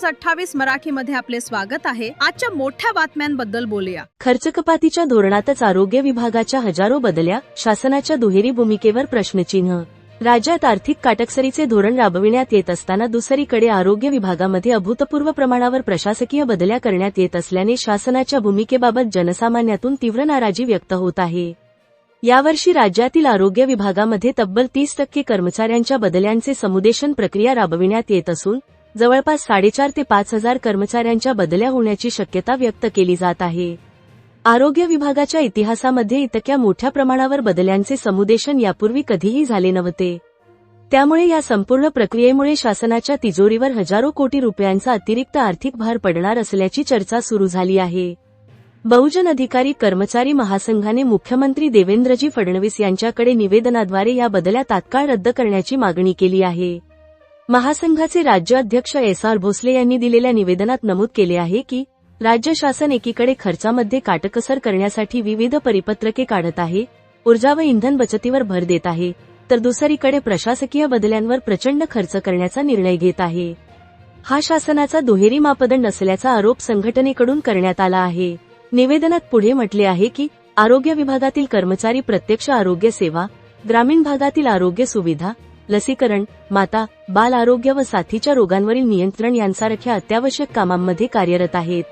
28 मराठीमध्ये आपले स्वागत आहे। आजच्या मोठ्या बातम्यांबद्दल बोलूया। खर्च कपातीच्या धोरणातच आरोग्य विभागाच्या हजारो बदल्या, शासनाच्या दुहेरी भूमिकेवर प्रश्नचिन्ह। राज्यात आर्थिक काटकसरीचे धोरण राबविण्यात येत असताना दुसरीकडे आरोग्य विभागामध्ये अभूतपूर्व प्रमाणावर प्रशासकीय बदल्या करण्यात येत असल्याने शासनाच्या भूमिकेबाबत जनसामान्यातून तीव्र नाराजी व्यक्त होत आहे। यावर्षी राज्यातील आरोग्य विभागामध्ये तब्बल 30% कर्मचाऱ्यांच्या बदल्यांचे समुदेशन प्रक्रिया राबविण्यात येत असून जवळपास 4,500 ते 5,000 कर्मचाऱ्यांच्या बदल्या होण्याची शक्यता व्यक्त केली जात आहे। आरोग्य विभागाच्या इतिहासामध्ये इतक्या मोठ्या प्रमाणावर बदल्यांचे समुदेशन यापूर्वी कधीही झाले नव्हते। त्यामुळे या संपूर्ण प्रक्रियेमुळे शासनाच्या तिजोरीवर हजारो कोटी रुपयांचा अतिरिक्त आर्थिक भार पडणार असल्याची चर्चा सुरू झाली आहे। बहुजन अधिकारी कर्मचारी महासंघाने मुख्यमंत्री देवेंद्रजी फडणवीस यांच्याकडे निवेदनाद्वारे या बदल्या तात्काळ रद्द करण्याची मागणी केली आहे। महासंघाचे राज्य अध्यक्ष एस.आर. भोसले यांनी दिलेल्या निवेदनात नमूद केले आहे की राज्य शासन एकीकडे खर्चामध्ये काटकसर करण्यासाठी विविध परिपत्रके काढत आहे, ऊर्जा व इंधन बचतीवर भर देत आहे, तर दुसरीकडे प्रशासकीय बदल्यांवर प्रचंड खर्च करण्याचा निर्णय घेत आहे। हा शासनाचा दुहेरी मापदंड असल्याचा आरोप संघटनेकडून करण्यात आला आहे। निवेदनात पुढे म्हटले आहे की आरोग्य विभागातील कर्मचारी प्रत्यक्ष आरोग्य सेवा, ग्रामीण भागातील आरोग्य सुविधा, लसीकरण, माता, बाल आरोग्य व साथीच्या रोगांवरील नियंत्रण यांसारख्या अत्यावश्यक कामांमध्ये कार्यरत आहेत।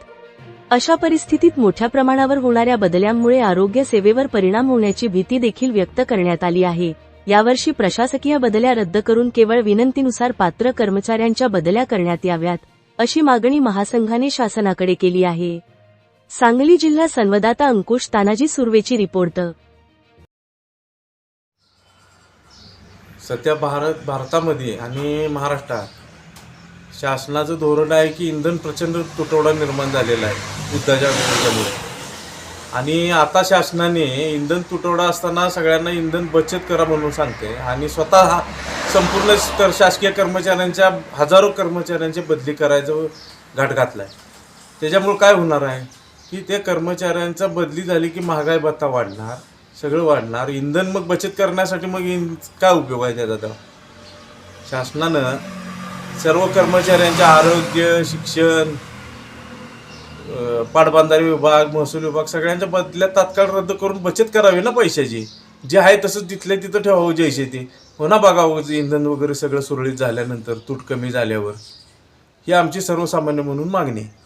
अशा परिस्थितीत मोठ्या प्रमाणावर होणाऱ्या बदल्यांमुळे आरोग्य सेवेवर परिणाम होण्याची भीती देखील व्यक्त करण्यात आली आहे। यावर्षी प्रशासकीय बदल्या रद्द करून केवळ विनंतीनुसार पात्र कर्मचाऱ्यांच्या बदल्या करण्यात याव्यात, अशी मागणी महासंघाने शासनाकडे केली आहे। सांगली जिल्हा संवाददाता अंकुश तानाजी सुर्वेची रिपोर्ट। सध्या भारतामध्ये आणि महाराष्ट्रात शासनाचं धोरण आहे की इंधन प्रचंड तुटवडा निर्माण झालेला आहे युद्धाच्या त्यामुळे। आणि आता शासनाने इंधन तुटवडा असताना सगळ्यांना इंधन बचत करा म्हणून सांगते आणि स्वतः संपूर्ण शासकीय कर्मचाऱ्यांच्या हजारो कर्मचाऱ्यांची बदली करायचं घाट घातलाय। त्याच्यामुळे काय होणार आहे की त्या कर्मचाऱ्यांचा बदली झाली की महागाई भत्ता वाढणार, सगळं वाढणार, इंधन मग बचत करण्यासाठी मग काय उपयोग आहे त्याचा? शासनानं सर्व कर्मचाऱ्यांच्या आरोग्य, शिक्षण, पाटबंधारे विभाग, महसूल विभाग सगळ्यांच्या बदल्या तात्काळ रद्द करून बचत करावी ना पैशाची। जे आहे तसंच तिथल्या तिथं ठेवावं जैसे ते पुन्हा बघावं इंधन वगैरे सगळं सुरळीत झाल्यानंतर, तूट कमी झाल्यावर। ही आमची सर्वसामान्य म्हणून मागणी आहे।